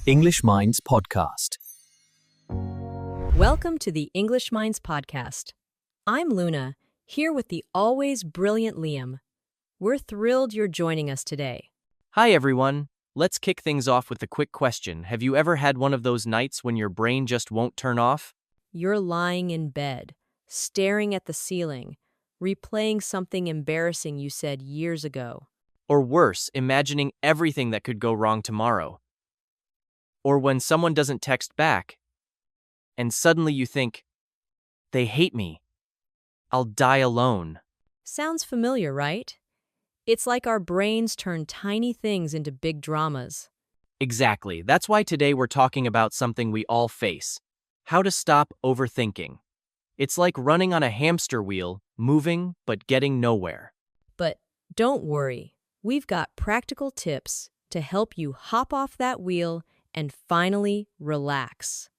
EnglishMinds podcast. Welcome to the EnglishMinds podcast. I'm Luna, here with the always brilliant Liam. We're thrilled you're joining us today. Hi everyone. Let's kick things off with a quick question. Have you ever had one of those nights when your brain just won't turn off? You're lying in bed, staring at the ceiling, replaying something embarrassing you said years ago. Or worse, imagining everything that could go wrong tomorrow. Or when someone doesn't text back, and suddenly you think, they hate me. I'll die alone. Sounds familiar, right? It's like our brains turn tiny things into big dramas. Exactly. That's why today we're talking about something we all face. How to stop overthinking. It's like running on a hamster wheel, moving but getting nowhere. But don't worry, we've got practical tips to help you hop off that wheel and finally relax.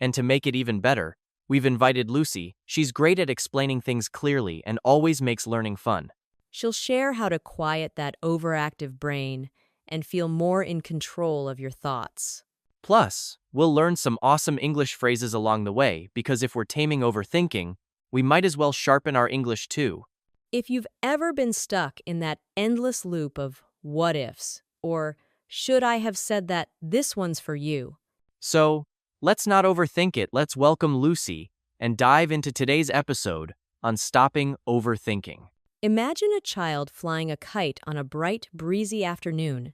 And to make it even better, we've invited Lucy. She's great at explaining things clearly and always makes learning fun. She'll share how to quiet that overactive brain and feel more in control of your thoughts. Plus, we'll learn some awesome English phrases along the way because if we're taming overthinking, we might as well sharpen our English too. If you've ever been stuck in that endless loop of what ifs or should I have said that, this one's for you. So, let's not overthink it. Let's welcome Lucy and dive into today's episode on stopping overthinking. Imagine a child flying a kite on a bright, breezy afternoon.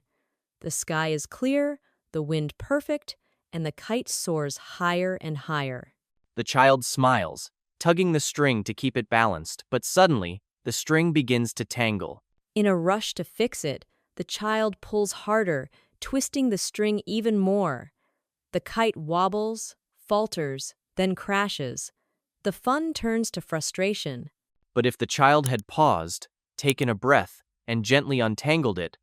The sky is clear, the wind perfect, and the kite soars higher and higher. The child smiles, tugging the string to keep it balanced, but suddenly, the string begins to tangle. In a rush to fix it, the child pulls harder, twisting the string even more. The kite wobbles, falters, then crashes. The fun turns to frustration. But if the child had paused, taken a breath, and gently untangled it,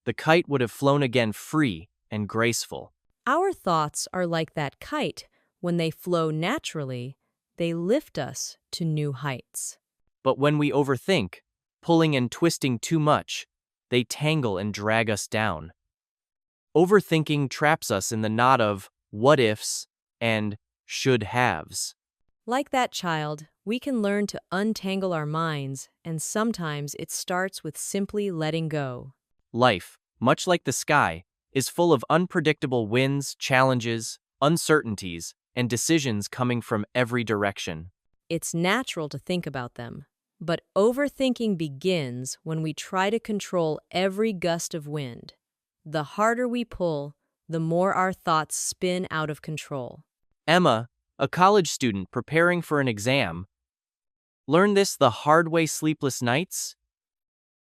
the kite would have flown again free and graceful. Our thoughts are like that kite. When they flow naturally, they lift us to new heights. But when we overthink, pulling and twisting too much, they tangle and drag us down. Overthinking traps us in the knot of what ifs and should haves. Like that child, we can learn to untangle our minds, and sometimes it starts with simply letting go. Life, much like the sky, is full of unpredictable winds, challenges, uncertainties, and decisions coming from every direction. It's natural to think about them, but overthinking begins when we try to control every gust of wind. The harder we pull, the more our thoughts spin out of control. Emma, a college student preparing for an exam, learned this the hard way: sleepless nights,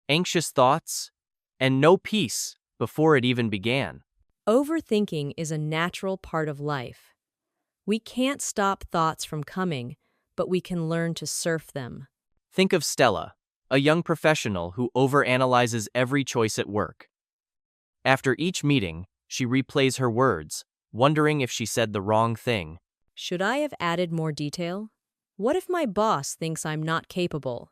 anxious thoughts, and no peace before it even began. Overthinking is a natural part of life. We can't stop thoughts from coming, but we can learn to surf them. Think of Stella, a young professional who overanalyzes every choice at work. After each meeting, she replays her words, wondering if she said the wrong thing. Should I have added more detail? What if my boss thinks I'm not capable?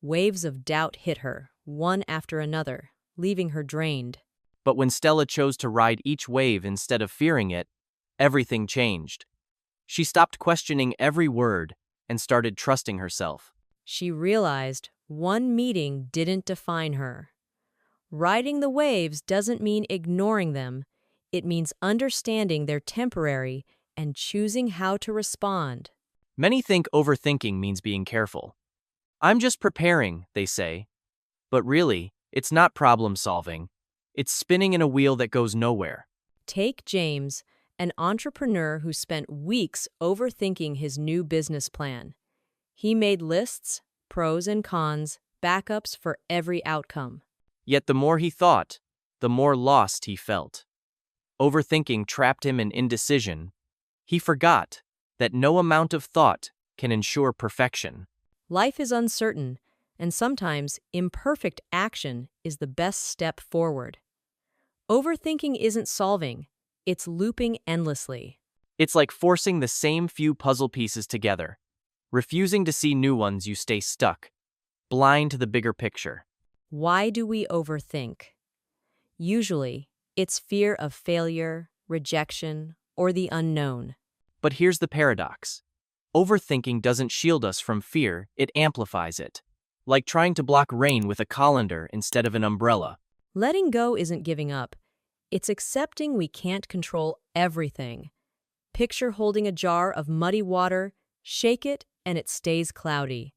Waves of doubt hit her, one after another, leaving her drained. But when Stella chose to ride each wave instead of fearing it, everything changed. She stopped questioning every word and started trusting herself. She realized one meeting didn't define her. Riding the waves doesn't mean ignoring them. It means understanding they're temporary and choosing how to respond. Many think overthinking means being careful. I'm just preparing, they say. But really, it's not problem solving. It's spinning in a wheel that goes nowhere. Take James, an entrepreneur who spent weeks overthinking his new business plan. He made lists, pros and cons, backups for every outcome. Yet the more he thought, the more lost he felt. Overthinking trapped him in indecision. He forgot that no amount of thought can ensure perfection. Life is uncertain, and sometimes imperfect action is the best step forward. Overthinking isn't solving, it's looping endlessly. It's like forcing the same few puzzle pieces together. Refusing to see new ones, you stay stuck, blind to the bigger picture. Why do we overthink? Usually, it's fear of failure, rejection, or the unknown. But here's the paradox. Overthinking doesn't shield us from fear, it amplifies it. Like trying to block rain with a colander instead of an umbrella. Letting go isn't giving up. It's accepting we can't control everything. Picture holding a jar of muddy water, shake it, and it stays cloudy.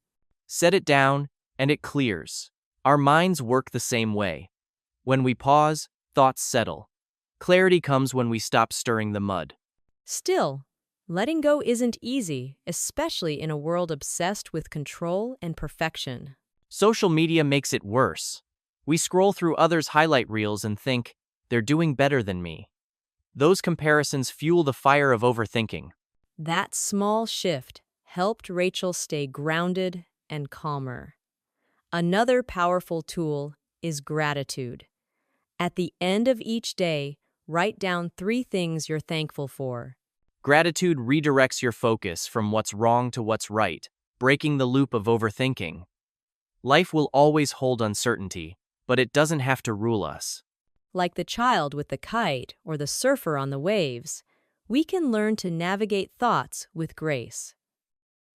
Set it down, and it clears. Our minds work the same way. When we pause, thoughts settle. Clarity comes when we stop stirring the mud. Still, letting go isn't easy, especially in a world obsessed with control and perfection. Social media makes it worse. We scroll through others' highlight reels and think, they're doing better than me. Those comparisons fuel the fire of overthinking. That small shift helped Rachel stay grounded and calmer. Another powerful tool is gratitude. At the end of each day, write down 3 things you're thankful for. Gratitude redirects your focus from what's wrong to what's right, breaking the loop of overthinking. Life will always hold uncertainty, but it doesn't have to rule us. Like the child with the kite or the surfer on the waves, we can learn to navigate thoughts with grace.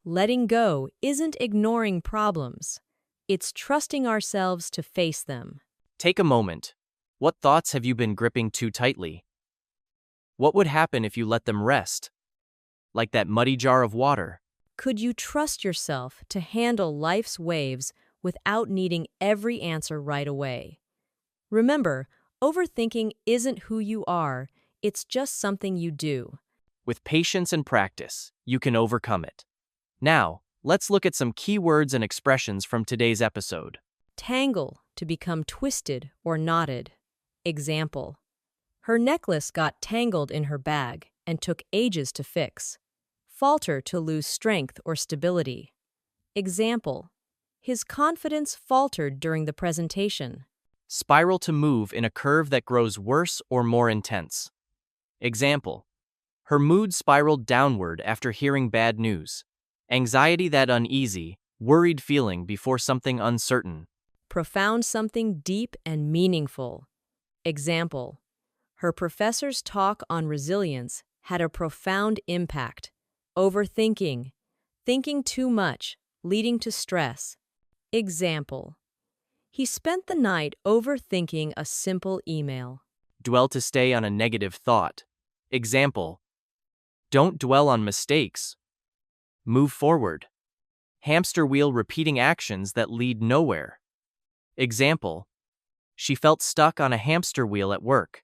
Letting go isn't ignoring problems. It's trusting ourselves to face them. Take a moment. What thoughts have you been gripping too tightly? What would happen if you let them rest? Like that muddy jar of water. Could you trust yourself to handle life's waves without needing every answer right away? Remember, overthinking isn't who you are, it's just something you do. With patience and practice, you can overcome it. Now, let's look at some key words and expressions from today's episode. Tangle, to become twisted or knotted. Example: her necklace got tangled in her bag and took ages to fix. Falter, to lose strength or stability. Example: his confidence faltered during the presentation. Spiral, to move in a curve that grows worse or more intense. Example: her mood spiraled downward after hearing bad news. Anxiety, that uneasy, worried feeling before something uncertain. Profound, something deep and meaningful. Example: her professor's talk on resilience had a profound impact. Overthinking, thinking too much, leading to stress. Example: he spent the night overthinking a simple email. Dwell, to stay on a negative thought. Example: don't dwell on mistakes. Move forward. Hamster wheel, repeating actions that lead nowhere. Example: she felt stuck on a hamster wheel at work.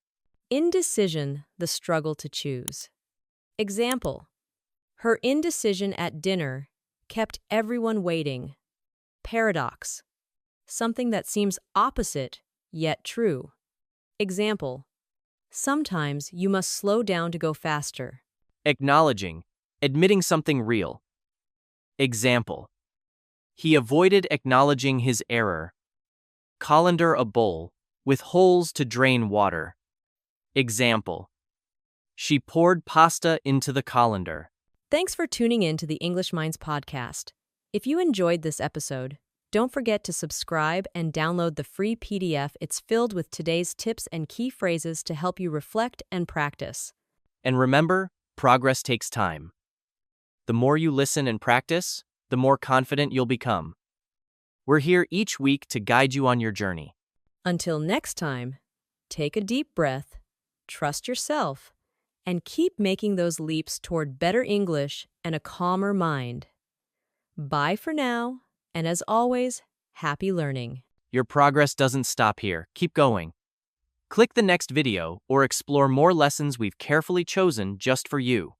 Indecision, the struggle to choose. Example: her indecision at dinner kept everyone waiting. Paradox, something that seems opposite yet true. Example: sometimes you must slow down to go faster. Acknowledging, admitting something real. Example: he avoided acknowledging his error. Colander, a bowl, with holes to drain water. Example: she poured pasta into the colander. Thanks for tuning in to the English Minds podcast. If you enjoyed this episode, don't forget to subscribe and download the free PDF. It's filled with today's tips and key phrases to help you reflect and practice. And remember, progress takes time. The more you listen and practice, the more confident you'll become. We're here each week to guide you on your journey. Until next time, take a deep breath, trust yourself, and keep making those leaps toward better English and a calmer mind. Bye for now, and as always, happy learning. Your progress doesn't stop here. Keep going. Click the next video or explore more lessons we've carefully chosen just for you.